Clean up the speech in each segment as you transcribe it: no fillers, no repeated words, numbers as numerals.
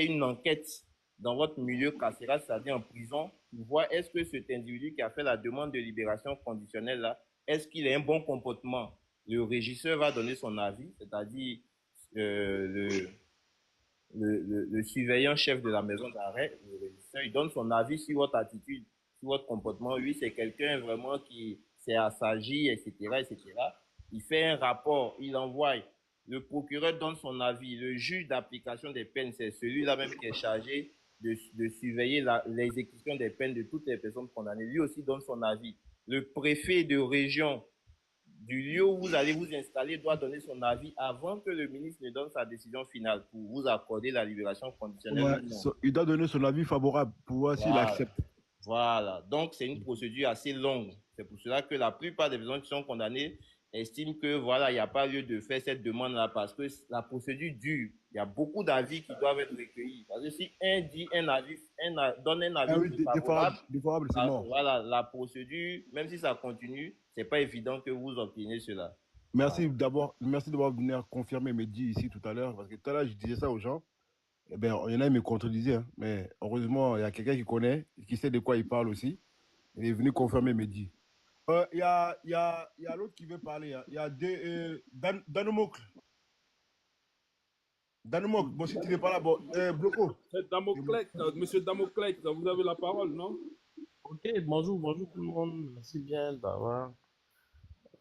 une enquête dans votre milieu carcéral, c'est-à-dire en prison, pour voir est-ce que cet individu qui a fait la demande de libération conditionnelle là, est-ce qu'il a un bon comportement. Le régisseur va donner son avis, c'est-à-dire le, le surveillant chef de la maison d'arrêt, le régisseur, il donne son avis sur votre attitude, sur votre comportement. Oui, c'est quelqu'un vraiment qui s'est assagi, etc., etc. Il fait un rapport, il envoie. Le procureur donne son avis. Le juge d'application des peines, c'est celui-là même qui est chargé de surveiller l'exécution des peines de toutes les personnes condamnées. Lui aussi donne son avis. Le préfet de région du lieu où vous allez vous installer doit donner son avis avant que le ministre ne donne sa décision finale pour vous accorder la libération conditionnelle Ouais, ou non. il doit donner son avis favorable pour voir s'il Voilà. accepte. Voilà. Donc, c'est une procédure assez longue. C'est pour cela que la plupart des personnes qui sont condamnées estiment que, voilà, il n'y a pas lieu de faire cette demande-là parce que la procédure dure. Il y a beaucoup d'avis qui doivent être recueillis. Parce que si un dit un avis, donne un Ah avis oui, défavorable, défavorable, défavorable, c'est mort. voilà, la procédure, même si ça continue, c'est pas évident que vous obteniez cela. Voilà. Merci d'avoir venu confirmer mes dits ici tout à l'heure, parce que tout à l'heure, je disais ça aux gens. Eh ben, il y en a qui me contredisaient, hein, mais heureusement, il y a quelqu'un qui connaît, qui sait de quoi il parle aussi. Il est venu confirmer mes dits. Il y a l'autre qui veut parler, hein. Il y a Danemocle. Danemocle, bon, si tu n'es pas là, bon, Bloco. C'est Damoclès, monsieur Damoclès, vous avez la parole, non? Ok, bonjour, bonjour tout le monde. Merci bien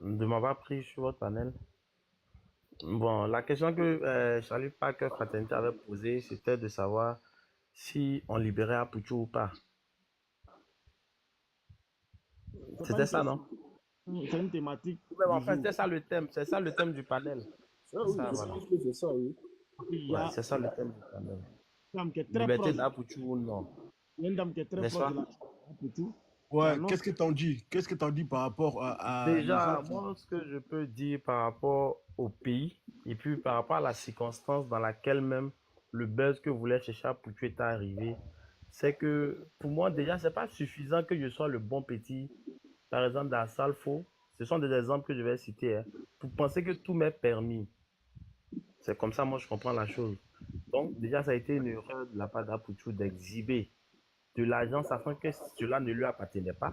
de m'avoir pris sur votre panel. Bon, la question que Charlie Parker Fraternité avait posée, c'était de savoir si on libérait Apuchu ou pas. C'est pas C'était une ça, question. non? C'est une thématique Mais du en fait, jour. c'est ça le thème du panel. Ah C'est oui, ça, je voilà. pense que c'est ça, oui. Il y Ouais, a c'est ça le thème du panel. une dame qui est très Liberté proche. d'Apuchu ou non? Il y a une dame qui est très N'est-ce proche de pas? la Aputu, qui Ouais, annonce qu'est-ce que t'en dis? Qu'est-ce que t'en dis par rapport à les gens Déjà, qui... moi, ce que je peux dire par rapport au pays, et puis par rapport à la circonstance dans laquelle même le buzz que voulait chercher Aputu est arrivé, c'est que pour moi, déjà, c'est pas suffisant que je sois le bon petit. Par exemple, dans Salfo, ce sont des exemples que je vais citer, hein. Pour penser que tout m'est permis. C'est comme ça, moi, je comprends la chose. Donc, déjà, ça a été une erreur de la part d'Aputu d'exhiber de l'argent, sachant que cela ne lui appartenait pas.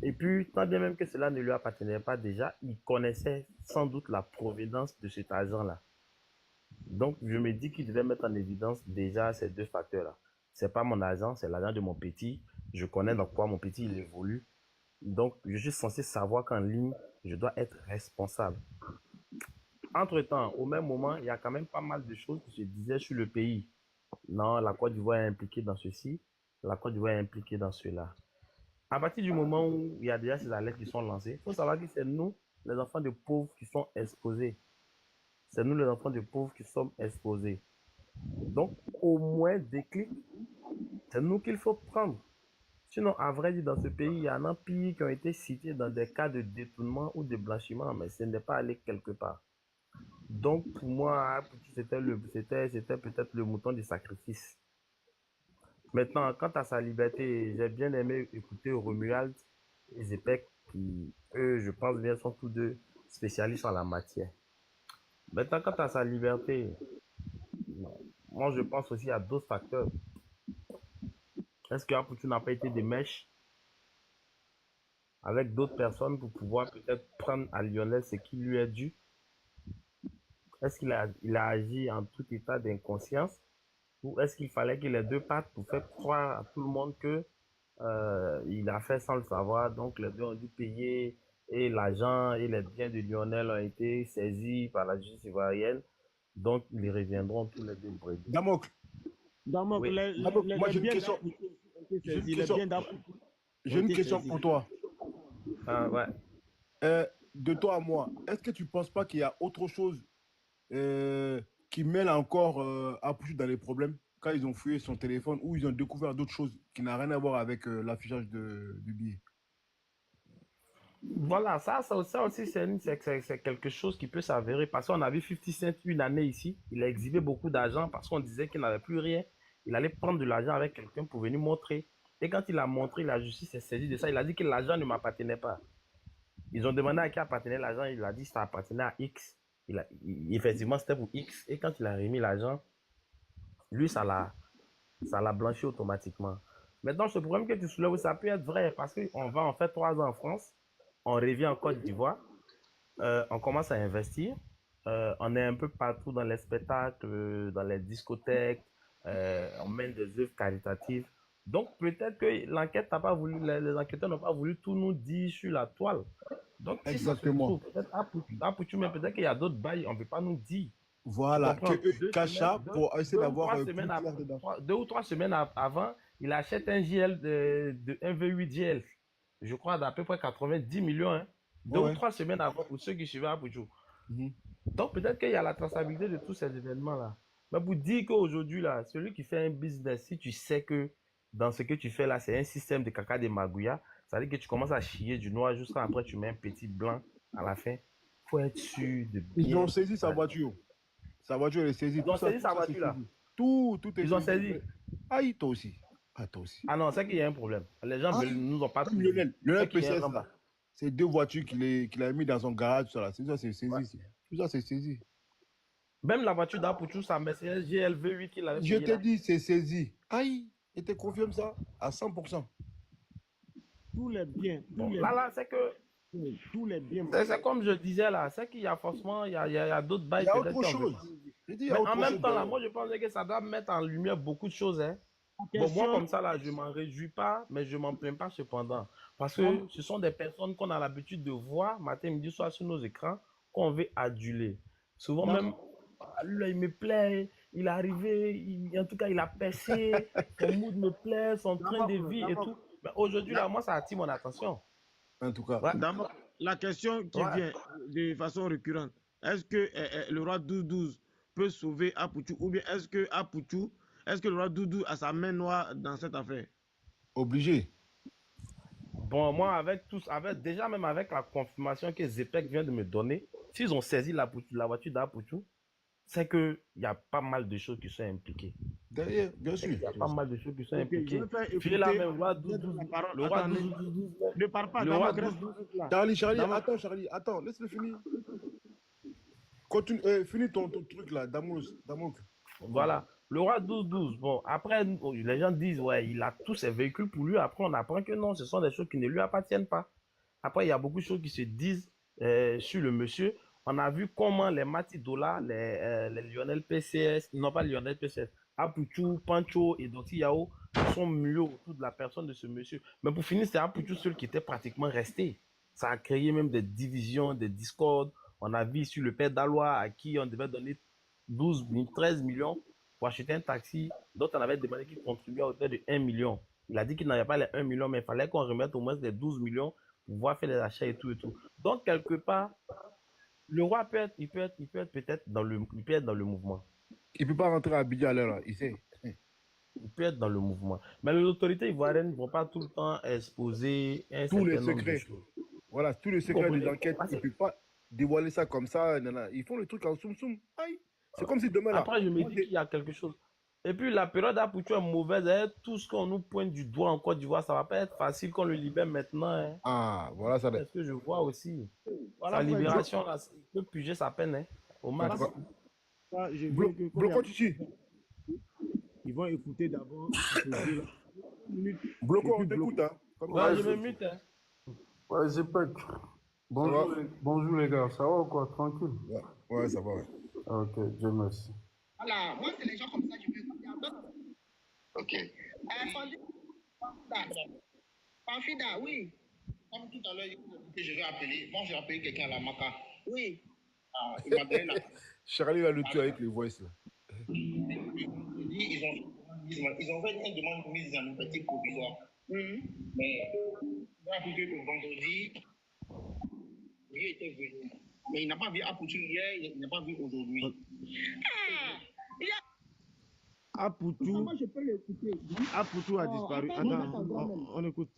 Et puis, tant bien même que cela ne lui appartenait pas déjà, il connaissait sans doute la provenance de cet argent-là. Donc, je me dis qu'il devait mettre en évidence déjà ces deux facteurs-là. C'est pas mon argent, c'est l'argent de mon petit. Je connais dans quoi mon petit il évolue. Donc, je suis censé savoir qu'en ligne, je dois être responsable. Entre-temps, au même moment, il y a quand même pas mal de choses qui se disaient sur le pays. Non, la Côte d'Ivoire est impliquée dans ceci, la Côte d'Ivoire est impliquée dans cela. À partir du moment où il y a déjà ces alertes qui sont lancées, il faut savoir que c'est nous, les enfants de pauvres, qui sont exposés. C'est nous, les enfants de pauvres, qui sommes exposés. Donc, au moins, déclic, c'est nous qu'il faut prendre. Sinon, à vrai dire, dans ce pays, il y en a pire qui ont été cités dans des cas de détournement ou de blanchiment, mais ce n'est pas allé quelque part. Donc, pour moi, c'était peut-être le mouton du sacrifice. Maintenant, quant à sa liberté, j'ai bien aimé écouter Romuald et Zepek, qui, eux, je pense bien, sont tous deux spécialistes en la matière. Maintenant, quant à sa liberté, moi, je pense aussi à d'autres facteurs. Est-ce que Aputu n'a pas été des mèches avec d'autres personnes pour pouvoir peut-être prendre à Lionel ce qui lui est dû? Est-ce il a agi en tout état d'inconscience? Ou est-ce qu'il fallait qu'il ait deux pattes pour faire croire à tout le monde que il a fait sans le savoir, donc les deux ont dû payer et l'argent et les biens de Lionel ont été saisis par la justice ivoirienne, donc ils reviendront tous les deux bredouilles. Damocle, donc Oui, Moi les j'ai une biens question. d'Aputu ont été J'ai une saisis. Les question. biens d'Aputu ont J'ai une été question saisis. pour toi. ouais. De toi à moi, est-ce que tu ne penses pas qu'il y a autre chose qui mêle encore Apuchu dans les problèmes quand ils ont fouillé son téléphone ou ils ont découvert d'autres choses qui n'ont rien à voir avec l'affichage du billet? Voilà, ça aussi c'est quelque chose qui peut s'avérer parce qu'on a vu 50 Cent une année ici, il a exhibé beaucoup d'argent parce qu'on disait qu'il n'avait plus rien. Il allait prendre de l'argent avec quelqu'un pour venir montrer. Et quand il a montré, la justice s'est saisie de ça. Il a dit que l'argent ne m'appartenait pas. Ils ont demandé à qui appartenait l'argent. Il a dit que ça appartenait à X. Effectivement, c'était pour X. Et quand il a remis l'argent, lui, ça l'a ça l'a blanchi automatiquement. Maintenant, ce problème que tu soulèves, ça peut être vrai parce qu'on va en faire 3 ans en France, on revient en Côte d'Ivoire, on commence à investir, on est un peu partout dans les spectacles, dans les discothèques, on mène des œuvres caritatives. Donc peut-être que l'enquête n'a pas voulu, les enquêteurs n'ont pas voulu tout nous dire sur la toile. Donc si ça se Exactement. trouve, peut-être à Poutou, mais peut-être qu'il y a d'autres bails, on ne peut pas nous dire. Tu Voilà, comprends? Cacha pour essayer d'avoir plus clair dedans. 2 ou 3 semaines avant, il achète un GL de 1,8 GL. Je crois d'à peu près 90 millions. Hein. Deux Ouais, ou ouais. 3 semaines avant pour ceux qui suivaient Apuchou. Mhm. Donc peut-être qu'il y a la traçabilité de tous ces événements-là. Mais pour dire qu'aujourd'hui, là, celui qui fait un business, si tu sais que dans ce que tu fais là, c'est un système de caca de magouilla, ça veut dire que tu commences à chier du noir jusqu'à après tu mets un petit blanc à la fin. Il faut être sûr de Ils bien. ont saisi sa voiture. Sa voiture, elle est saisie. Ils ont saisi Tout sa ça, c'est voiture là. saisi. Tout est Ils ont saisi. saisi. Aïe, toi aussi. Ah, toi aussi. Ah non, c'est qu'il y a un problème. Les gens Ah, ne nous ont pas comme tout dit. Lionel C'est qu'il y a un PCS, grand là. bas. C'est 2 voitures qu'il a mis dans son garage, tout ça, là. Tout ça, c'est Ouais. saisi. Tout ça, c'est saisi. Même la voiture d'Apuchou, sa Mercedes GLV 8 qu'il avait Je payé t'ai là. dit, c'est saisi. Aïe, et tu confirmes ça à 100%. Tous les biens, Bon, là, c'est que, tous les biens. c'est comme je disais là, c'est qu'il y a forcément, il y a d'autres Il bails y a peut-être autre qu'on veut chose. pas nous dire. Je dis, il y a Mais en autre même chose temps là, derrière. moi je pense que ça doit mettre en lumière beaucoup de choses. Hein. La Bon, moi question, comme ça là, je m'en réjouis pas, mais je m'en plains pas cependant. Parce que ce sont des personnes qu'on a l'habitude de voir matin, midi, soir sur nos écrans, qu'on veut aduler. Souvent même, ah, lui là, il me plaît, il est arrivé, en tout cas il a percé, son mood me plaît, son train de vie et tout. Mais aujourd'hui là, moi ça attire mon attention. En tout cas. Ouais, d'abord, la question qui ouais. vient de façon récurrente, est-ce que le roi 12-12 peut sauver Aputu ou bien est-ce que le roi 12-12 a sa main noire dans cette affaire? Obligé. Bon, moi, déjà même avec la confirmation que Zepec vient de me donner, s'ils ont saisi la voiture d'Aputu, c'est qu'il y a pas mal de choses qui sont impliquées. Derrière, bien sûr. Il y a pas mal de choses qui sont Ok, je impliquées. vais faire Puis là, écouter même, le roi la parole. le roi Attendez, 12, ne parle pas, le roi d'abord, reste 12, là. Charlie, attends, laisse-le finir. Continue, finis ton truc là, Damouk. voilà, le roi 12. Bon, après, les gens disent, ouais, il a tous ses véhicules pour lui. Après, on apprend que non, ce sont des choses qui ne lui appartiennent pas. Après, il y a beaucoup de choses qui se disent sur le monsieur. On a vu comment les Matidola, les Lionel PCS, non pas Lionel PCS, Apuchu, Pancho et Doti Yao sont mieux autour de la personne de ce monsieur. Mais pour finir, c'est Apuchu seul qui était pratiquement resté. Ça a créé même des divisions, des discords. On a vu sur le père d'Alois à qui on devait donner 13 millions pour acheter un taxi, dont on avait demandé qu'il contribuait à hauteur de 1 million. Il a dit qu'il n'avait pas les 1 million, mais il fallait qu'on remette au moins les 12 millions pour pouvoir faire les achats et tout et tout. Donc, quelque part, le roi il peut être peut-être dans le mouvement. Il ne peut pas rentrer à Abidjan à l'heure là, il sait. Il peut être dans le mouvement. Mais les autorités ivoiriennes ne vont pas tout le temps exposer un Tous les certain nombre de secrets. choses. Voilà, tous les Vous secrets des comprenez? enquêtes, Parce ils ne que peuvent pas dévoiler ça comme ça. Ils font le truc en soum-soum. Aïe. C'est comme si demain là. après, je me dis qu'il y a quelque chose. Et puis, la période d'Aputu est mauvaise. Hein. Tout ce qu'on nous pointe du doigt en Côte d'Ivoire, ça ne va pas être facile qu'on le libère maintenant. Hein. Ah, voilà ça. C'est ce que je vois aussi. Voilà Sa pourquoi libération, là, il peut puger sa peine hein, au max. je veux que Bloquons Chichi. ils vont écouter d'abord ces deux-là. Bloquons, on t'écoute. Hein. Ouais, je me mute. Hein. Ouais, Zepec. Bonjour les gars, ça va ou quoi? Tranquille? Ouais, ça va. Ouais. Ok, Dieu merci. Voilà, moi, c'est les gens comme ça que je veux écouter. Ok. Panfida, oui. Comme tout à l'heure, que je vais appeler. Moi, j'ai appelé quelqu'un à la Maca. Oui. Ah, il m'a donné la. Charlie va le tuer avec les voices là. Ils ont fait une demande de mise en liberté provisoire. Mais j'ai appris que le vendredi, lui était venu. Mais il n'a pas vu Apoutu hier, il n'a pas vu aujourd'hui. Aputu, Moi, je peux l'écouter. Aputu a disparu. Attends, on écoute.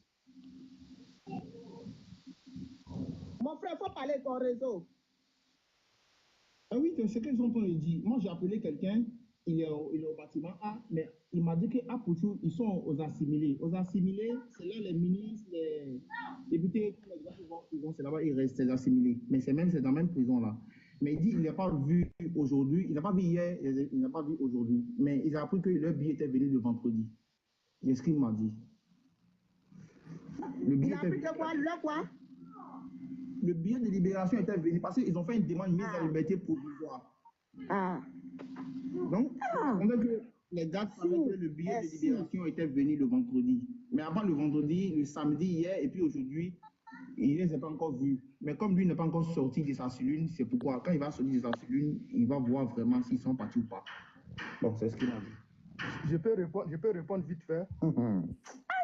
Mon frère, il faut parler de ton réseau. Ah oui, c'est ce qu'ils ont dit. Moi, j'ai appelé quelqu'un, il est au bâtiment A, mais il m'a dit qu'à Pouchou, ils sont aux assimilés. Aux assimilés, c'est là les ministres, les députés, c'est là-bas, ils restent les assimilés. Mais c'est dans la même prison là. Mais il dit qu'il n'a pas vu aujourd'hui, il n'a pas vu hier, il n'a pas vu aujourd'hui. Mais il a appris que leur billet était venu le vendredi. C'est ce qu'il m'a dit. Le billet Il a appris que quoi? Le quoi? Le billet de libération était venu parce qu'ils ont fait une demande mise en liberté provisoire. Ah. Donc, on dit que les gars savaient que le billet de libération était venu le vendredi. Mais avant le vendredi, le samedi, hier et puis aujourd'hui, il ne les a pas encore vus. Mais comme lui n'est pas encore sorti de sa cellule, c'est pourquoi quand il va sortir de sa cellule, il va voir vraiment s'ils sont partis ou pas. Donc, c'est ce qu'il a dit. Je peux répondre vite fait.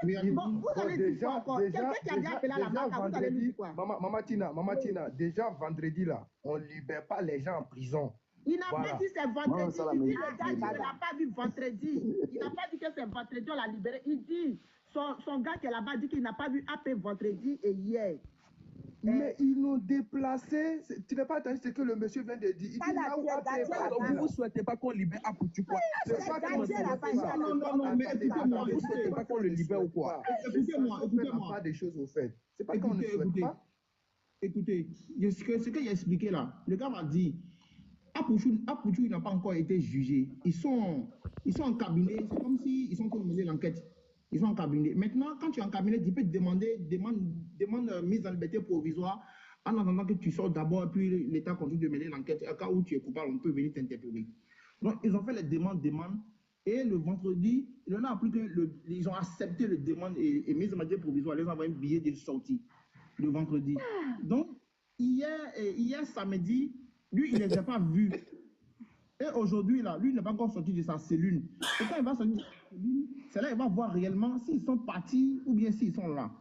Mais Bon, vous allez dire quoi encore? Quelqu'un qui a déjà appelé à la marque, vous allez lui dire quoi? Maman Tina, déjà vendredi là, on ne libère pas les gens en prison. Il n'a Voilà. pas dit c'est vendredi. Non, ça, la Il dit mérite. le gars, il ne l'a pas vu vendredi. Il n'a pas dit que c'est vendredi, on l'a libéré. Il dit, son gars qui est là-bas dit qu'il n'a pas vu AP vendredi et hier. Mais ils l'ont déplacé. Tu n'as pas entendu ce que le monsieur vient de dire. Il dit là où AP est parti. Vous ne souhaitez pas qu'on libère Aputu quoi? C'est pas comme ça. Non, mais écoutez-moi. Vous ne souhaitez pas qu'on le libère ou quoi? Écoutez-moi. Pas des choses au fait. C'est pas qu'on ne souhaite pas. Écoutez, ce qu'il a expliqué là, le gars m'a dit, Aputu, il n'a pas encore été jugé. Ils sont en cabinet, c'est comme s'ils sont en train de mener l'enquête. Ils sont en cabinet. Maintenant, quand tu es en cabinet, tu peux te demander demande mise en liberté provisoire en attendant que tu sortes d'abord, puis l'État continue de mener l'enquête. Au cas où tu es coupable, on peut venir t'interpeller. Donc, ils ont fait les demandes. Et le vendredi, il en a appris qu'ils ont accepté les demandes et mise en liberté provisoire. Ils ont envoyé un billet de sortie le vendredi. Donc, hier samedi, lui, il ne les a pas vus. Et aujourd'hui, là, lui, il n'est pas encore sorti de sa cellule. Et quand il va sortir de sa cellule, c'est là qu'il va voir réellement s'ils sont partis ou bien s'ils sont là.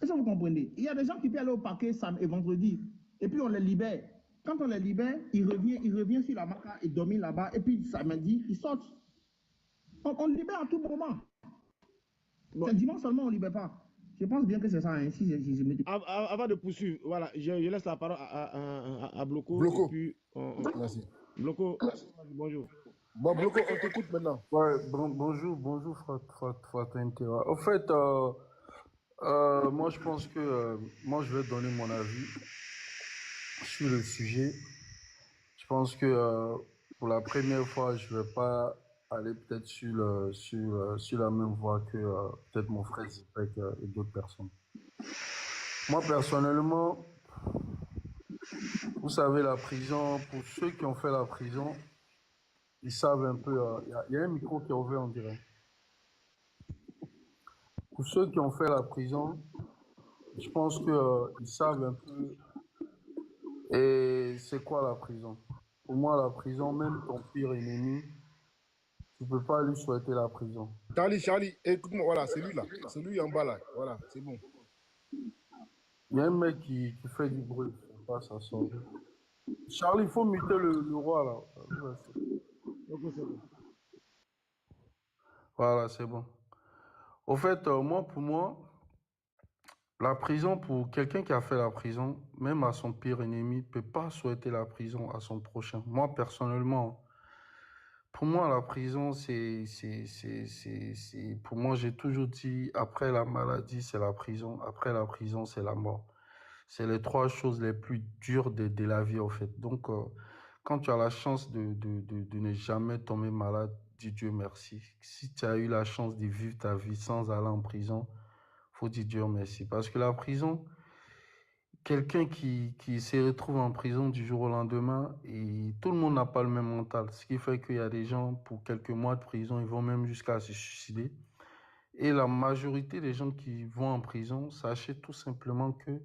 Est-ce que vous comprenez? Il y a des gens qui peuvent aller au parquet samedi et vendredi, et puis on les libère. Quand on les libère, il revient sur la marque et dormit là-bas, et puis samedi, ils sortent. On libère à tout moment. C'est dimanche seulement, on ne libère pas. Je pense bien que c'est ça. Hein, si je me dis. Avant de poursuivre, voilà, je laisse la parole à Bloco. Bloco. Et puis, Merci. Bloco, bonjour. Bon, Bloco, on t'écoute maintenant. Ouais, bonjour, Fraternité. Au fait, moi, je pense que moi, je vais donner mon avis sur le sujet. Je pense que pour la première fois, je ne vais pas aller peut-être sur la même voie que peut-être mon frère Zipek et d'autres personnes. Moi, personnellement, vous savez, la prison, pour ceux qui ont fait la prison, ils savent un peu. Il y a un micro qui est ouvert, on dirait. Pour ceux qui ont fait la prison, je pense qu'ils savent un peu. Et c'est quoi la prison? Pour moi, la prison, même ton pire ennemi, tu ne peux pas lui souhaiter la prison. Charlie, écoute-moi, voilà, c'est lui là. C'est lui en bas là. Voilà, c'est bon. Il y a un mec qui fait du bruit. Je sais pas, ça sort. Charlie, il faut muter le roi là. Voilà, c'est bon. Au fait, pour moi, la prison, pour quelqu'un qui a fait la prison, même à son pire ennemi, ne peut pas souhaiter la prison à son prochain. Moi, personnellement, pour moi, la prison, pour moi, j'ai toujours dit, après la maladie, c'est la prison. Après la prison, c'est la mort. C'est les trois choses les plus dures de la vie, en fait. Donc, quand tu as la chance de ne jamais tomber malade, dis Dieu merci. Si tu as eu la chance de vivre ta vie sans aller en prison, faut dire Dieu merci. Parce que la prison, quelqu'un qui se retrouve en prison du jour au lendemain, et tout le monde n'a pas le même mental. Ce qui fait qu'il y a des gens, pour quelques mois de prison, ils vont même jusqu'à se suicider. Et la majorité des gens qui vont en prison, sachez tout simplement que,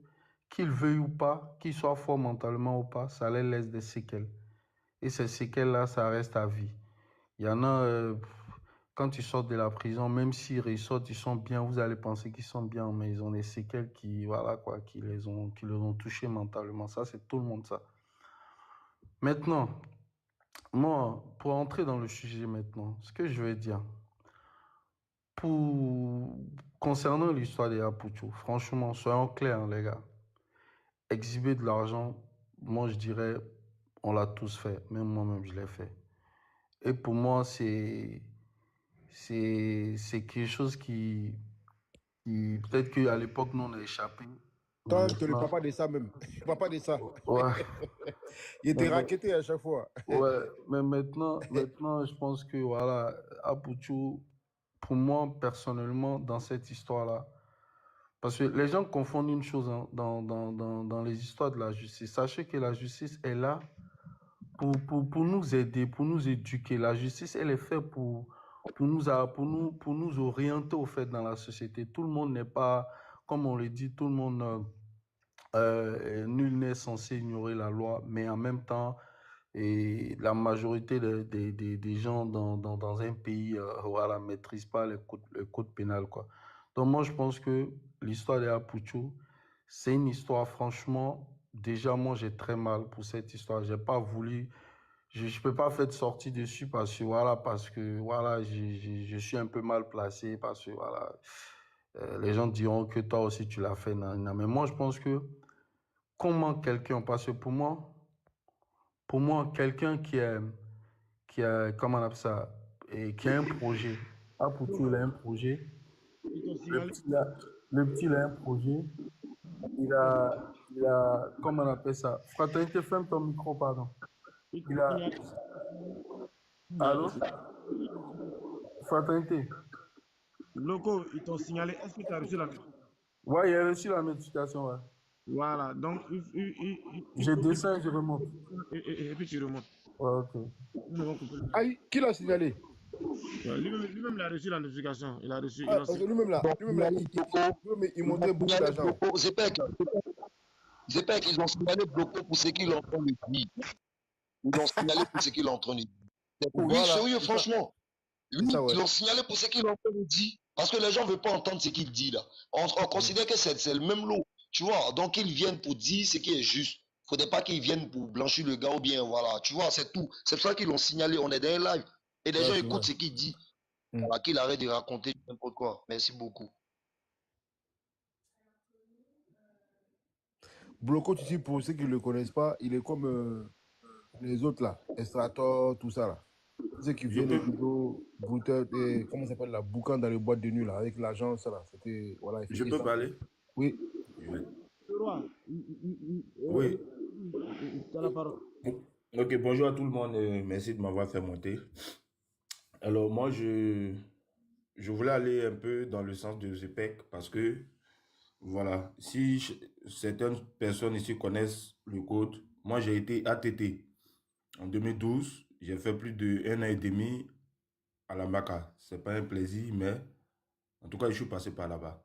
qu'ils veuillent ou pas, qu'ils soient forts mentalement ou pas, ça les laisse des séquelles. Et ces séquelles-là, ça reste à vie. Il y en a, quand ils sortent de la prison, même s'ils ressortent, ils sont bien, vous allez penser qu'ils sont bien, mais ils ont des séquelles qui, voilà quoi, qui les ont touchés mentalement. Ça, c'est tout le monde ça. Maintenant, moi, pour entrer dans le sujet maintenant, ce que je vais dire, concernant l'histoire des Aputu, franchement, soyons clairs, hein, les gars. Exhiber de l'argent, moi, je dirais, on l'a tous fait. Même moi-même, je l'ai fait. Et pour moi, c'est quelque chose qui peut-être qu'à l'époque, nous, on a échappé. Toi, tu es le Maintenant, papa de ça même. Papa de ça. ouais. Il était Mais, racketté à chaque fois. ouais, mais maintenant, je pense que voilà, Apuchu, pour moi, personnellement, dans cette histoire-là, parce que les gens confondent une chose hein, dans les histoires de la justice. Sachez que la justice est là pour nous aider, pour nous éduquer. La justice, elle est faite pour nous orienter au fait dans la société. Tout le monde n'est pas, comme on le dit, tout le monde, nul n'est censé ignorer la loi, mais en même temps, et la majorité des gens dans un pays voilà, maîtrisent pas le code pénal, quoi. Donc moi, je pense que l'histoire de Apuchu, c'est une histoire, franchement, déjà, moi, j'ai très mal pour cette histoire. J'ai pas voulu, je peux pas faire de sortie dessus parce que, voilà, je suis un peu mal placé, parce que, voilà, les gens diront que toi aussi, tu l'as fait. Non, non. Mais moi, je pense que comment quelqu'un, parce que pour moi, quelqu'un comment on appelle ça, et qui a un projet, Apuchu, il a un projet, Ils t'ont le signalé. petit, il a un projet, comment on appelle ça, Fraternité, ferme ton micro, pardon. Ils Il t'ont a, signalé. allô, Fraternité, Loco, ils t'ont signalé. Est-ce que tu as reçu la notification? ouais, il a reçu la notification, ouais. Voilà, donc il Je faut que descends et je remonte. et puis tu remontes. Ouais, ok. Nous allons couper le- Aïe, qui l'a signalé? Ouais, lui-même, il a reçu la notification. Il a reçu. Ah, parce que lui-même là, Donc, il montait beaucoup signalé d'argent. Bloco, Zepek, ils ont signalé Bloco pour ce qu'il est en train de dire. Ils ont signalé pour ce qu'il est en train de dire. Oui, Voilà, sérieux, c'est ça. franchement. C'est Oui, ça, ouais. ils l'ont signalé pour ce qu'il est en train de dire. Parce que les gens ne veulent pas entendre ce qu'il dit là. On considère que c'est le même lot. Tu vois, donc ils viennent pour dire ce qui est juste. Il ne faudrait pas qu'ils viennent pour blanchir le gars ou bien voilà. Tu vois, c'est tout. C'est pour ça qu'ils l'ont signalé. On est dans un live. Et les Ouais, gens c'est écoutent vrai. ce qu'il dit. Voilà, qu'il arrête de raconter n'importe quoi. Merci beaucoup. Bloco, tu sais, pour ceux qui ne le connaissent pas, il est comme les autres là, Estrator, tout ça là. Ceux qui Je viennent et peux, plutôt brouteur, et comment ça s'appelle la boucan dans les boîtes de nuit là, avec l'agence là. C'était, voilà, il je faisait peux ça. parler? Oui. Oui. Le roi, Oui. tu as la parole. Ok, bonjour à tout le monde. Merci de m'avoir fait monter. Alors, moi, je voulais aller un peu dans le sens de ZPEC parce que, voilà, si certaines personnes ici connaissent le code, moi, j'ai été ATT. En 2012, j'ai fait plus d'1 an et demi à la MACA. C'est pas un plaisir, mais en tout cas, je suis passé par là-bas.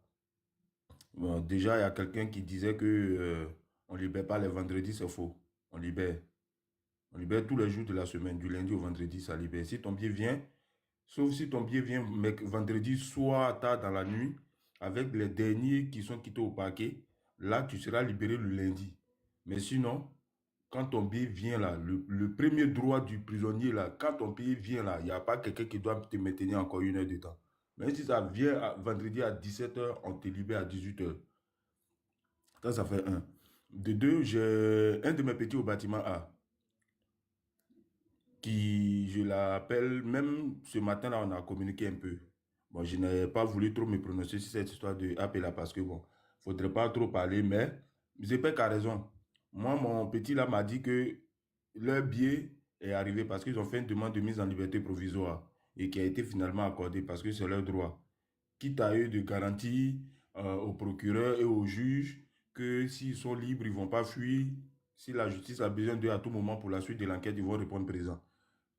Bon, déjà, il y a quelqu'un qui disait que on libère pas les vendredis, c'est faux. On libère. On libère tous les jours de la semaine, du lundi au vendredi, ça libère. Si ton billet vient, sauf si ton billet vient vendredi, soit tard dans la nuit, avec les derniers qui sont quittés au parquet, là, tu seras libéré le lundi. Mais sinon, quand ton billet vient là, le premier droit du prisonnier là, quand ton billet vient là, il n'y a pas quelqu'un qui doit te maintenir encore 1 heure de temps. Même si ça vient vendredi à 17h, on te libère à 18h. Ça fait un. De deux, j'ai un de mes petits au bâtiment A qui, je l'appelle, même ce matin-là, on a communiqué un peu. Bon, je n'ai pas voulu trop me prononcer sur cette histoire de appel là parce que, bon, il ne faudrait pas trop parler, mais Zepek a raison. Moi, mon petit là m'a dit que leur billet est arrivé parce qu'ils ont fait une demande de mise en liberté provisoire et qui a été finalement accordée parce que c'est leur droit. Quitte à eux de garantir au procureur et au juge que s'ils sont libres, ils ne vont pas fuir. Si la justice a besoin d'eux à tout moment pour la suite de l'enquête, ils vont répondre présent.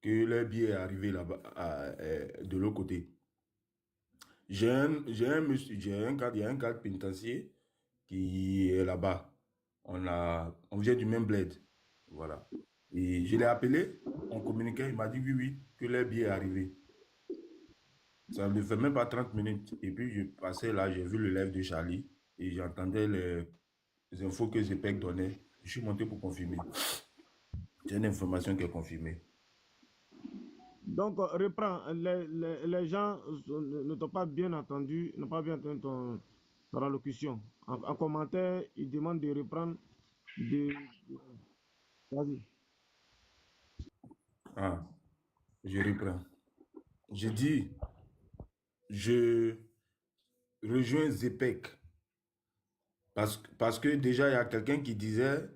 Que leur billet est arrivé là-bas, de l'autre côté. J'ai un cadre, il y a un cadre pénitentiaire qui est là-bas. On vient du même bled. Voilà. Et je l'ai appelé, on communiquait, il m'a dit oui, oui, que leur billet est arrivé. Ça ne fait même pas 30 minutes. Et puis je passais là, j'ai vu le live de Charlie et j'entendais les infos que Zepek donnait. Je suis monté pour confirmer. C'est une information qui est confirmée. Donc, reprends. Les gens ne t'ont pas bien entendu, n'ont pas bien entendu ton allocution. En commentaire, ils demandent de reprendre. Vas-y. Ah, je reprends. J'ai dit, je rejoins Zepek Parce que déjà, il y a quelqu'un qui disait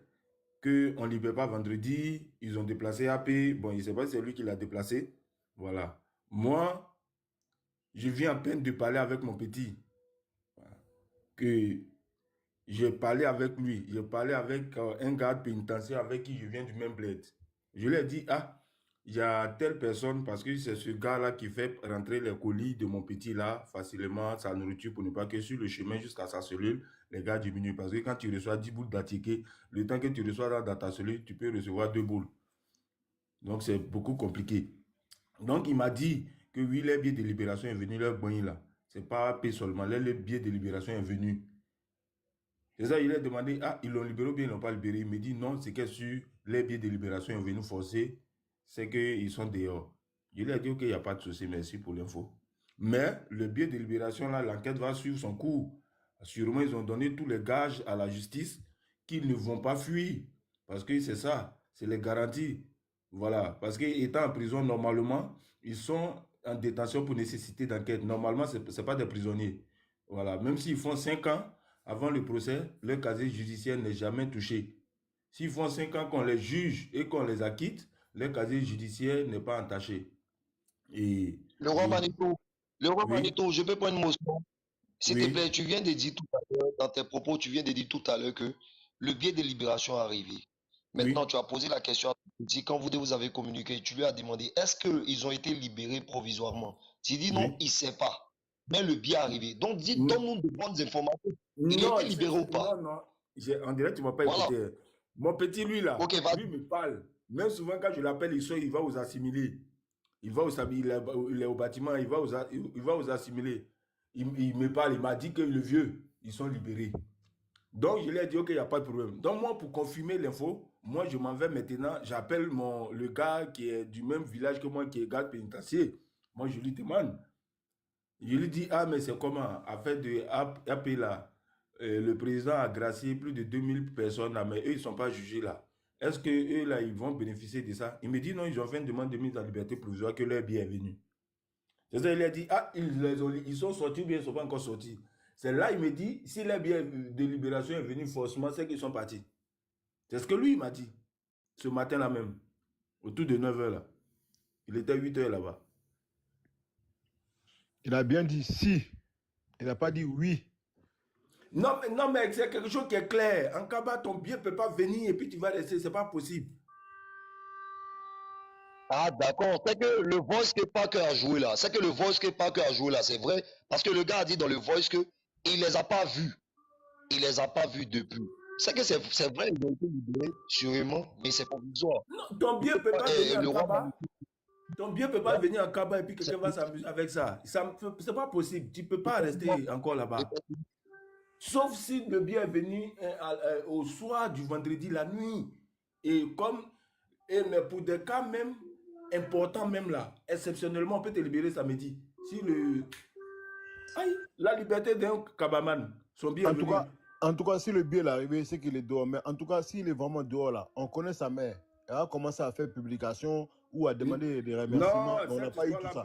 qu'on ne libère pas vendredi, ils ont déplacé AP. Bon, il ne sait pas si c'est lui qui l'a déplacé. Voilà. Moi, je viens à peine de parler avec mon petit. Que j'ai parlé avec lui. J'ai parlé avec un garde pénitentiaire avec qui je viens du même bled. Je lui ai dit, ah, il y a telle personne, parce que c'est ce gars-là qui fait rentrer les colis de mon petit là, facilement, sa nourriture, pour ne pas que sur le chemin jusqu'à sa cellule, les gars diminuent. Parce que quand tu reçois 10 boules d'attiqué, le temps que tu reçois dans ta cellule, tu peux recevoir 2 boules. Donc c'est beaucoup compliqué. Donc il m'a dit que oui, les billets de libération est venu, leur bon là. C'est pas paix seulement, les billets de libération est venu. C'est ça, il a demandé, ah, ils l'ont libéré ou bien ils l'ont pas libéré. Il me dit non, c'est que sur les billets de libération est venu forcer, c'est qu'ils sont dehors. Je lui ai dit, ok, il n'y a pas de souci, merci pour l'info. Mais le billet de libération, là, l'enquête va suivre son cours. Sûrement, ils ont donné tous les gages à la justice qu'ils ne vont pas fuir. Parce que c'est ça, c'est les garanties. Voilà, parce qu'étant en prison, normalement, ils sont en détention pour nécessité d'enquête. Normalement, ce n'est pas des prisonniers. Voilà, même s'ils font 5 ans avant le procès, leur casier judiciaire n'est jamais touché. S'ils font 5 ans qu'on les juge et qu'on les acquitte, leur casier judiciaire n'est pas entaché. Et Le roi Manito, oui, Manito, je peux prendre une motion. S'il te oui, plaît, tu viens de dire tout à l'heure, dans tes propos, tu viens de dire tout à l'heure que le biais de libération est arrivé. Maintenant, oui, tu as posé la question à ton petit, quand vous avez communiqué, tu lui as demandé, est-ce qu'ils ont été libérés provisoirement? Tu dis non, oui. il ne sait pas. Mais le biais est arrivé. Donc, N- donne-nous de bonnes informations. Il a Non, été libéré ou pas? non, non. En direct, tu ne m'as pas Voilà. écouté. Mon petit, lui, là, Ok, lui vas-y. me parle. Même souvent, quand je l'appelle, il sort, il va aux assimilés. Il va il est au bâtiment, il va aux assimilés. Il me parle, il m'a dit que le vieux, ils sont libérés. Donc, je lui ai dit, OK, il n'y a pas de problème. Donc, moi, pour confirmer l'info, moi, je m'en vais maintenant. J'appelle le gars qui est du même village que moi, qui est garde pénitentiaire. Moi, je lui demande. Je lui dis, ah, mais c'est comment? Afin de AP là, le président a gracié plus de 2000 personnes là, mais eux, ils ne sont pas jugés là. Est-ce que eux là, ils vont bénéficier de ça? Il me dit, non, ils ont fait une demande de mise en liberté provisoire que leur billet est venu. C'est ça, il a dit, ah, ils sont sortis ou bien ils ne sont pas encore sortis. C'est là, il me dit, si leur billet de libération est venu forcément, c'est qu'ils sont partis. C'est ce que lui, il m'a dit. Ce matin-là même, autour de 9 h là. Il était 8 h là-bas. Il a bien dit si. Il n'a pas dit oui. Non, mais c'est quelque chose qui est clair. En Kaba, ton bien ne peut pas venir et puis tu vas rester. Ce n'est pas possible. Ah, d'accord. C'est que le voice que Parker a joué là, c'est que le voice que Parker a joué là, c'est vrai. Parce que le gars a dit dans le voice que il les a pas vus. Il les a pas vus depuis. C'est que c'est vrai, ils ont été libérés, sûrement, mais c'est provisoire. Non, ton bien ne peut pas venir Le en roi Kaba. Ton bien ne peut pas Manito, venir en Kaba et puis quelqu'un va s'amuser avec ça. Ce n'est pas possible. Tu ne peux pas rester encore là-bas. Sauf si le bien est venu au soir du vendredi, la nuit. Mais pour des cas même importants, même là, exceptionnellement, on peut te libérer samedi. Si Aïe, la liberté d'un Kabaman, son bien est venu. En tout cas, si le billet est arrivé, c'est qu'il est dehors. Mais en tout cas, s'il est vraiment dehors là, on connaît sa mère. Elle a commencé à faire publication ou à demander des remerciements. Non, On n'a pas eu tout ça.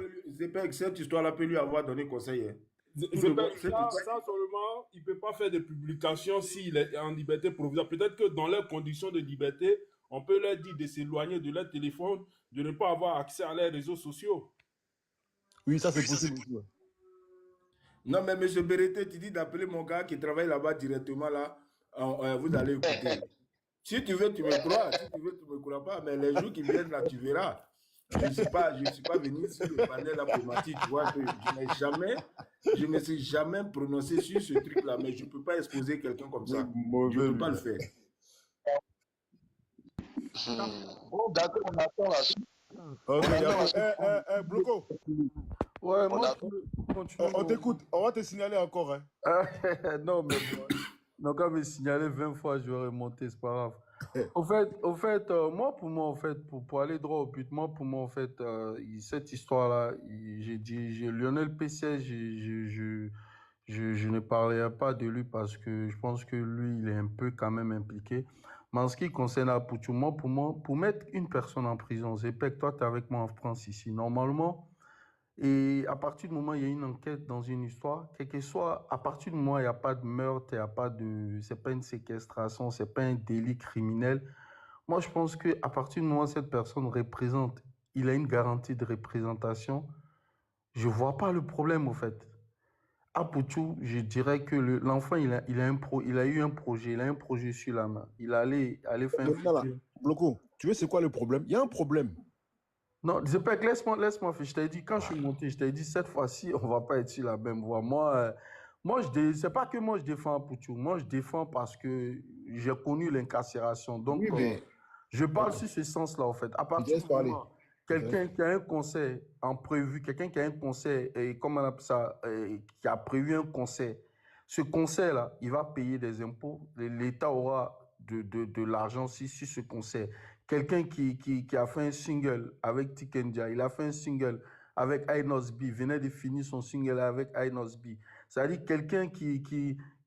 cette histoire-là peut lui avoir donné conseil. Hein. Ça seulement, il ne peut pas faire de publication s'il est en liberté provisoire. Peut-être que dans leurs conditions de liberté, on peut leur dire de s'éloigner de leur téléphone, de ne pas avoir accès à leurs réseaux sociaux. Oui, ça c'est possible. Non, mais M. Berete, tu dis d'appeler mon gars qui travaille là-bas directement là. Vous allez écouter. Si tu veux, tu me crois. Si tu veux, tu ne me crois pas. Mais les jours qui viennent là, tu verras. Je ne suis pas venu sur le panel là pour mentir. Tu vois que je ne me suis jamais prononcé sur ce truc-là. Mais je ne peux pas exposer quelqu'un comme ça. Je ne peux pas le faire. Bon, d'accord, on attend la suite. Ok, Bloco. Ouais, moi, on t'écoute. On va te signaler encore. Hein. Non, mais donc, quand me signaler 20 fois, je vais remonter, c'est pas grave. Au fait, moi, pour aller droit au but, pour moi, en fait, cette histoire-là, j'ai dit, Lionel Pesset, je ne parlerai pas de lui parce que je pense que lui, il est un peu quand même impliqué. Mais en ce qui concerne Apoutou, pour mettre une personne en prison, c'est que toi, tu es avec moi en France ici. Normalement, Et à partir du moment où il y a une enquête dans une histoire, quel que soit, à partir du moment où il n'y a pas de meurtre, il n'y a pas de, c'est pas une séquestration, c'est pas un délit criminel, moi je pense que à partir du moment où cette personne représente, il a une garantie de représentation, je vois pas le problème au fait. À Pouchou, je dirais que l'enfant, il a eu un projet, il a un projet sur la main. Il allait faire un Maintenant, là, futur. Bloco, tu veux, c'est quoi le problème? Il y a un problème. Non, Zepek, laisse-moi, je t'ai dit, quand je suis monté, je t'ai dit, cette fois-ci, on va pas être sur la même voie. Moi, c'est pas que moi je défends Pouchou, moi je défends parce que j'ai connu l'incarcération. Donc, Oui, mais je parle sur ce sens-là, en fait. À je te partir laisse du parler. moment, quelqu'un qui a un concert en prévu, quelqu'un qui a un concert, et comment on appelle ça, qui a prévu un concert, ce concert-là, il va payer des impôts, l'État aura de l'argent sur ce concert. Quelqu'un qui a fait un single avec Tikendia, il a fait un single avec Ainos B, venait de finir son single avec Ainos B. C'est-à-dire quelqu'un qui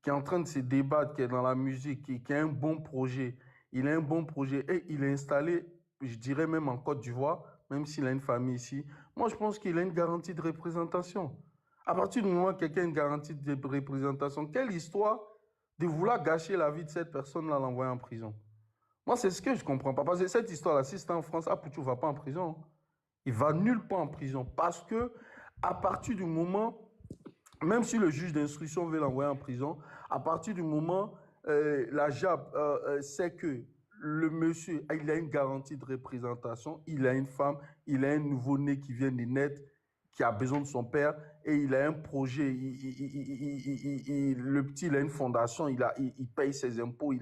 est en train de se débattre, qui est dans la musique, qui a un bon projet. Il a un bon projet et il est installé, je dirais même en Côte d'Ivoire, même s'il a une famille ici. Moi, je pense qu'il a une garantie de représentation. À partir du moment où quelqu'un a une garantie de représentation, quelle histoire de vouloir gâcher la vie de cette personne-là, l'envoyer en prison? Moi, c'est ce que je ne comprends pas. Parce que cette histoire-là, si c'est en France, Pouchou ne va pas en prison. Il ne va nulle part en prison. Parce que, à partir du moment, même si le juge d'instruction veut l'envoyer en prison, à partir du moment, la JAB sait que le monsieur, il a une garantie de représentation, il a une femme, il a un nouveau-né qui vient de naître, qui a besoin de son père, et il a un projet, le petit, il a une fondation, il paye ses impôts,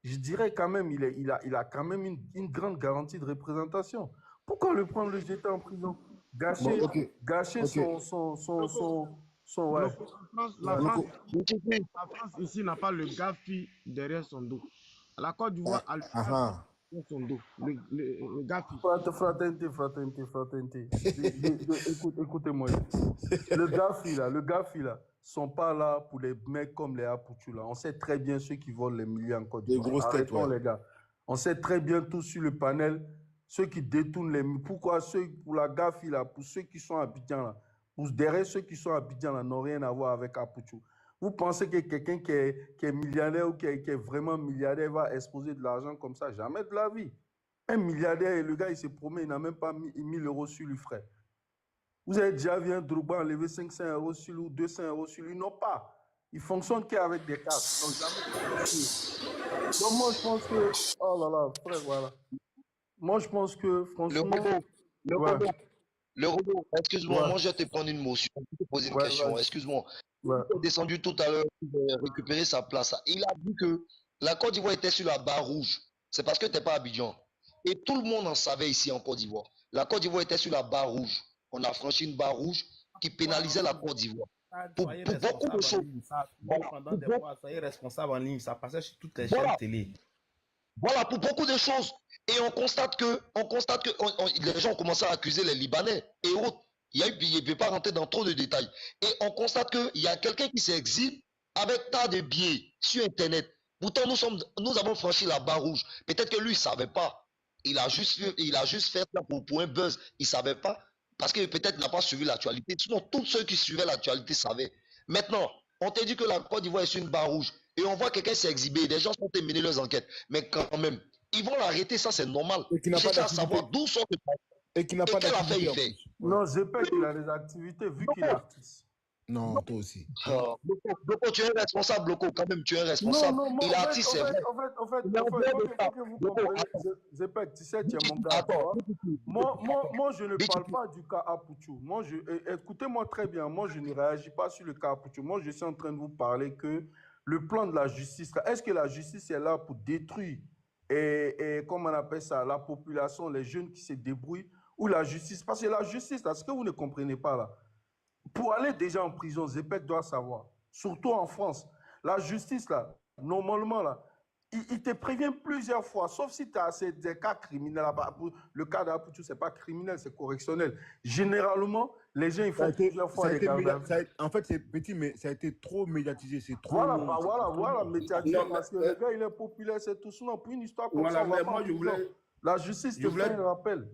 je dirais quand même, il a quand même une grande garantie de représentation. Pourquoi le prendre, le jeter en prison? Gâcher, Bon, ok. gâcher Ok. ouais. La France ici n'a pas le GAFI derrière son dos. La Côte d'Ivoire a le GAFI derrière son dos. Le GAFI. Fraternité. Écoutez-moi. Le GAFI là, sont pas là pour les mecs comme les Apouchou là. On sait très bien ceux qui volent les milliers en Côte d'Ivoire. Des grosses têtes, Arrêtons, ouais. les gars. On sait très bien tous sur le panel, ceux qui détournent les... Pourquoi ceux pour la GAFI là, pour ceux qui sont à Abidjan là, derrière ceux qui sont à Abidjan là, n'ont rien à voir avec Apouchou. Vous pensez que quelqu'un qui est millionnaire ou qui est vraiment milliardaire va exposer de l'argent comme ça? Jamais de la vie. Un milliardaire, et le gars, il se promet, il n'a même pas 1000 euros sur lui, frère. Vous avez déjà vu un Drogba enlever 500 euros sur lui ou 200 euros sur lui? Non, pas. Il fonctionne qu'avec des cartes. Donc, jamais. Donc, moi, je pense que... Oh là là, frère, voilà. Moi, je pense que, franchement... Le robot, excuse-moi, moi je vais te prendre une motion, je vais te poser une question, excuse-moi. Il est descendu tout à l'heure pour récupérer sa place. Il a dit que la Côte d'Ivoire était sur la barre rouge. C'est parce que tu n'es pas à Abidjan. Et tout le monde en savait ici en Côte d'Ivoire. La Côte d'Ivoire était sur la barre rouge. On a franchi une barre rouge qui pénalisait la Côte d'Ivoire. Pour beaucoup de choses. Pendant des mois, soyez responsable en ligne, ça passait sur toutes les chaînes télé. Voilà, pour beaucoup de choses. Et on constate que les gens ont commencé à accuser les Libanais et autres. Il ne veut pas rentrer dans trop de détails. Et on constate qu'il y a quelqu'un qui s'exile avec tas de billets sur Internet. Pourtant, nous avons franchi la barre rouge. Peut-être que lui, il ne savait pas. Il a juste fait ça pour un buzz. Il ne savait pas. Parce que peut-être il n'a pas suivi l'actualité. Sinon, tous ceux qui suivaient l'actualité savaient. Maintenant, on te dit que la Côte d'Ivoire est sur une barre rouge. Et on voit quelqu'un s'est exhibé. Des gens sont terminés leurs enquêtes. Mais quand même, ils vont l'arrêter, ça c'est normal. Et qui n'a pas à savoir d'où sont les... Et qui n'a pas d'activité. Non, Zepek, il a des activités vu qu'il est artiste. Non, toi aussi. Bloco, tu es responsable, Bloco, quand même, tu es responsable. Non, il est artiste, c'est vrai. En fait, il faut que vous compreniez. Zepek, tu sais, tu es mon gars. Moi, je ne parle pas du cas Apouchou. Écoutez-moi très bien, moi, je ne réagis pas sur le cas Apouchou. Moi, je suis en train de vous parler que le plan de la justice, est-ce que la justice est là pour détruire, et comment on appelle ça, la population, les jeunes qui se débrouillent, ou la justice? Parce que la justice, là, ce que vous ne comprenez pas là, pour aller déjà en prison, Zepek doit savoir, surtout en France, la justice, là, normalement, là, il te prévient plusieurs fois, sauf si tu as des cas criminels. Le cas d'Apouchou, ce n'est pas criminel, c'est correctionnel. Généralement, les gens, ils font plusieurs fois les cas. En fait, c'est petit, mais ça a été trop médiatisé. C'est trop. Voilà, médiatisé. Parce que le gars, il est populaire, c'est tout. Sinon, pour une histoire comme ça, on va pas. La justice te fait un rappel.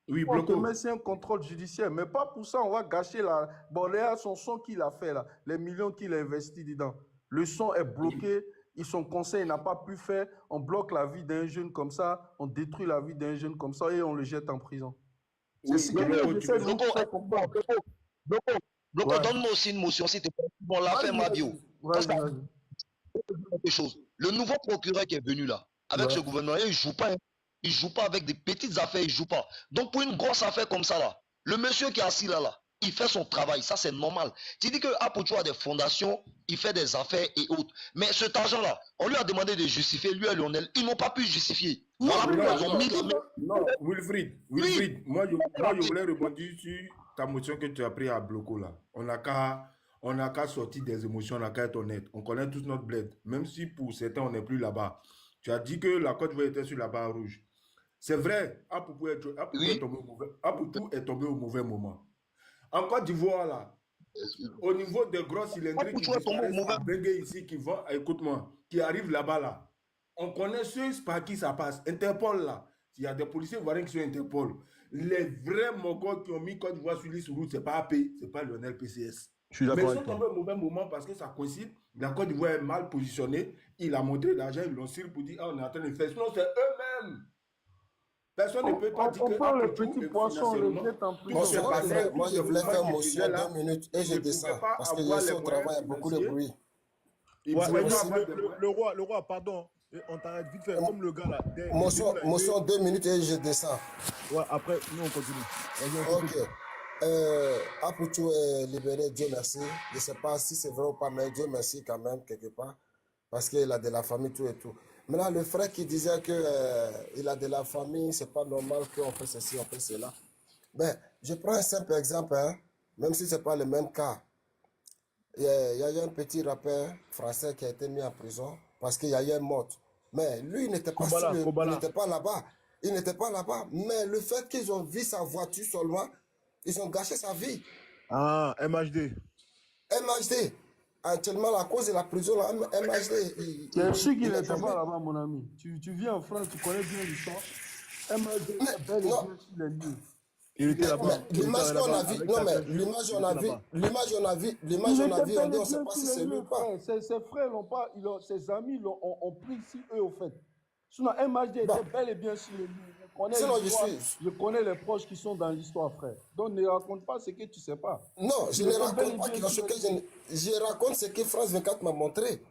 Oui, On te Bloco. met sur un contrôle judiciaire, mais pas pour ça, on va gâcher la. Bon, là, son son qu'il a fait, là, les millions qu'il a investis dedans. Le son est bloqué, et son conseil n'a pas pu faire. On bloque la vie d'un jeune comme ça, on détruit la vie d'un jeune comme ça et on le jette en prison. C'est Oui, ce que Bloco, tu j'essaie de peux. vous faire comprendre. Bloco, Ouais. donne-moi aussi une motion, s'il te plaît. Bon, l'affaire Vas-y, Mabio. Parce vas-y. que quelque chose. Le nouveau procureur qui est venu là, avec Ouais. ce gouvernement, il joue pas, hein. Il joue pas avec des petites affaires, il joue pas. Donc pour une grosse affaire comme ça là, le monsieur qui est assis là, il fait son travail, ça c'est normal. Tu dis que Apocho a des fondations, il fait des affaires et autres. Mais cet argent-là, on lui a demandé de justifier, lui et Lionel, ils n'ont pas pu justifier. Voilà pourquoi ils ont mis la main. Non, Wilfried, moi je voulais rebondir sur ta motion que tu as pris à Bloco là. On n'a qu'à sortir des émotions, on n'a qu'à être honnête. On connaît tous notre bled, même si pour certains on n'est plus là-bas. Tu as dit que la Côte d'Ivoire était sur la barre rouge. C'est vrai, Apoutou est tombé au mauvais moment. En Côte d'Ivoire là, au niveau des gros cylindrés qui disparaissent à Bengue ici, qui vont, écoute-moi, qui arrivent là-bas là, on connaît ceux par qui ça passe. Interpol là, il y a des policiers ivoiriens qui sont Interpol. Les vrais Mongols qui ont mis Côte d'Ivoire sur liste route, c'est pas AP, c'est pas Lionel PCS. Je suis Mais d'accord ils sont avec toi. tombés au mauvais moment parce que ça coïncide. La Côte d'Ivoire est mal positionnée. Il a montré l'argent, ils l'ont sur pour dire, ah, on est en train de faire. Sinon, c'est eux-mêmes. Personne ne peut pas dire que prend le Apoutou, petit poisson, on le financièrement, jette en tout prison. s'est passé, Moi, tout je ce voulais faire mouvement qui motion faisait là, 2 minutes et je il ne descends. pouvait pas Parce que avoir je suis les au travail, il y a moyens beaucoup de financiers. bruit. Il Ouais, pouvait mais pas non, avoir des moyens. le roi, pardon. On t'arrête vite fait, comme le gars là. Motion 2 minutes et je descends. Ouais, après, nous on continue. Vas-y, on Ok. continue. Apoutou est libéré, Dieu merci. Je ne sais pas si c'est vrai ou pas, mais Dieu merci quand même, quelque part. Parce qu'il a de la famille, tout et tout. Maintenant, le frère qui disait qu'il a de la famille, c'est pas normal qu'on fait ceci, on fait cela. Ben, je prends un simple exemple, hein, même si ce n'est pas le même cas. Il y a eu un petit rappeur français qui a été mis en prison parce qu'il y a eu un mort. Mais lui, il n'était pas, il n'était pas là-bas. Il n'était pas là-bas. Mais le fait qu'ils ont vu sa voiture seulement, ils ont gâché sa vie. Ah, MHD. MHD. Actuellement, à cause de la prison, là, MHD. Tu es sûr qu'il n'était pas là-bas, mon ami. Tu vis en France, tu connais bien l'histoire. MHD est bel et bien sur les lieux. Il était là-bas. L'image qu'on a vue, non mais l'image on a vue, on dit on ne sait pas si c'est lui ou pas. Ses frères l'ont pas, ses amis ont pris sur eux au fait. Sinon, MHD était bel et bien sur les lieux. Je connais les proches qui sont dans l'histoire, frère. Donc ne raconte pas ce que tu ne sais pas. Non, je ne raconte pas ce que je raconte ce que France 24 m'a montré.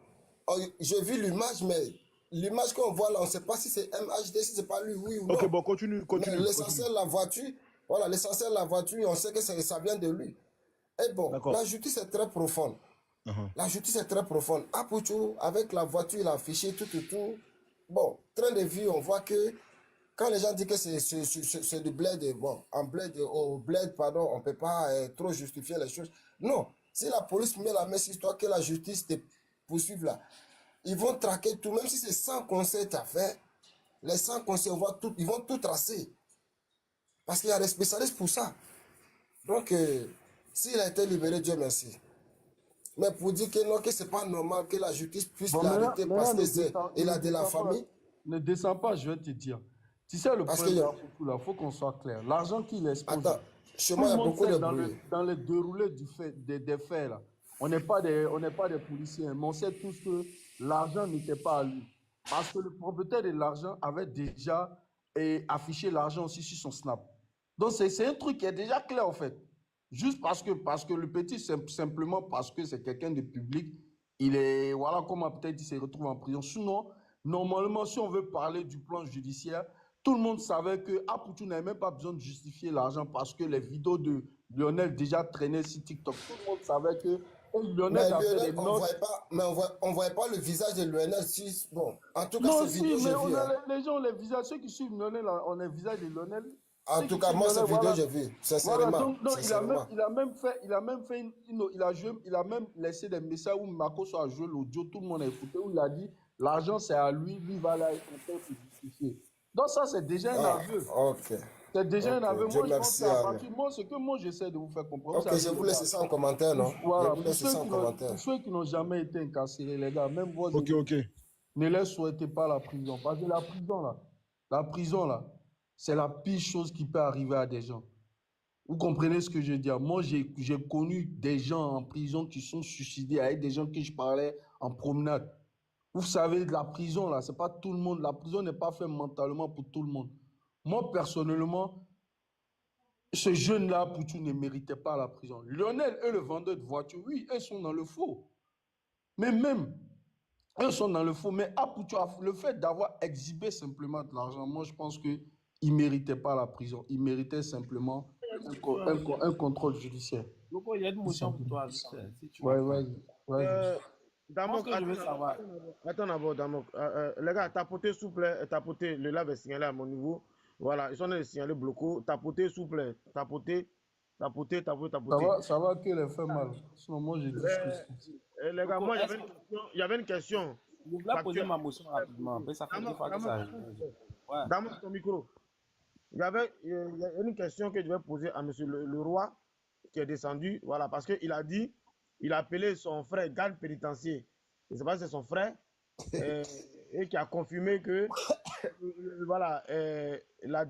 J'ai vu l'image, mais l'image qu'on voit là, on ne sait pas si c'est MHD, si ce n'est pas lui, oui ou non. Ok, bon, continue. L'essentiel, la voiture. Voilà, l'essentiel de la voiture, on sait que ça vient de lui. Et bon, la justice est très profonde. La justice est très profonde. Apoutou, avec la voiture, il a affiché tout. Bon, train de vie, on voit que quand les gens disent que c'est du bled, bon, au bled, pardon, on ne peut pas trop justifier les choses. Non, si la police met la main sur toi, que la justice te poursuive là, ils vont traquer tout, même si c'est sans conseil à faire, les sans conseils, ils vont tout tracer. Parce qu'il y a des spécialistes pour ça. Donc, s'il a été libéré, Dieu merci. Mais pour dire que non, que ce n'est pas normal que la justice puisse l'arrêter parce qu'il a de la famille. Ne descends pas, je vais te dire. Tu sais, le problème, il faut qu'on soit clair. L'argent qu'il expose. Attends, chez moi, il y a beaucoup de bruit. Dans le déroulé des faits, là, on n'est pas des policiers, mais on sait tous que l'argent n'était pas à lui. Parce que le propriétaire de l'argent avait déjà affiché l'argent aussi sur son Snap. Donc, c'est un truc qui est déjà clair, en fait. Juste parce que le petit, simplement parce que c'est quelqu'un de public, il est, voilà comment peut-être il se retrouve en prison. Sinon, normalement, si on veut parler du plan judiciaire, tout le monde savait que Apoutou n'avait même pas besoin de justifier l'argent parce que les vidéos de Lionel déjà traînaient sur TikTok. Tout le monde savait que Lionel a fait des notes. On ne voyait pas le visage de Lionel. Bon, en tout cas, ces vidéos, j'ai vu. Les gens, les visages, ceux qui suivent Lionel, on a le visage de Lionel. En tout cas, moi, cette vidéo, j'ai vu, sincèrement. Voilà, il a même laissé des messages où Marcos a joué l'audio, tout le monde a écouté, où il a dit l'argent c'est à lui, lui va là pour justifier. Donc ça, c'est déjà un aveu. C'est déjà un aveu. Moi, je pense que ce que moi j'essaie de vous faire comprendre. Ok, je vous laisse ça en commentaire, non? Voilà, pour ceux qui n'ont jamais été incarcérés, les gars, même vos ne les souhaitez pas la prison. Parce que la prison là, C'est la pire chose qui peut arriver à des gens. Vous comprenez ce que je veux dire? Moi, j'ai connu des gens en prison qui sont suicidés avec des gens que je parlais en promenade. Vous savez, la prison, là, c'est pas tout le monde. La prison n'est pas faite mentalement pour tout le monde. Moi, personnellement, ce jeune-là, Poutou, ne méritait pas la prison. Lionel et le vendeur de voitures, oui, eux sont dans le faux. Mais même, eux sont dans le faux. Mais Poutou, le fait d'avoir exhibé simplement de l'argent, moi, je pense qu'il ne méritait pas la prison. Il méritait simplement un contrôle judiciaire. Il y a une motion pour toi. Si tu Ouais, vas-y. Damok, attends d'abord, Damok. Les gars, tapotez s'il vous plaît, tapotez. Le lab est signalé à mon niveau. Voilà, ils sont en train de signaler bloco. Tapotez s'il vous plaît. Tapotez. Ça va que les fait mal. Sinon, moi, j'ai dit les gars, moi, il y avait une question. Je voulais poser ma motion rapidement. Mais ça fait des fois que ça arrive. Damok, ton micro. Il y a une question que je vais poser à monsieur le roi qui est descendu. Voilà, parce qu'il a dit. Il a appelé son frère garde pénitentiaire. Je ne sais pas si c'est son frère. Et qui a confirmé que voilà, la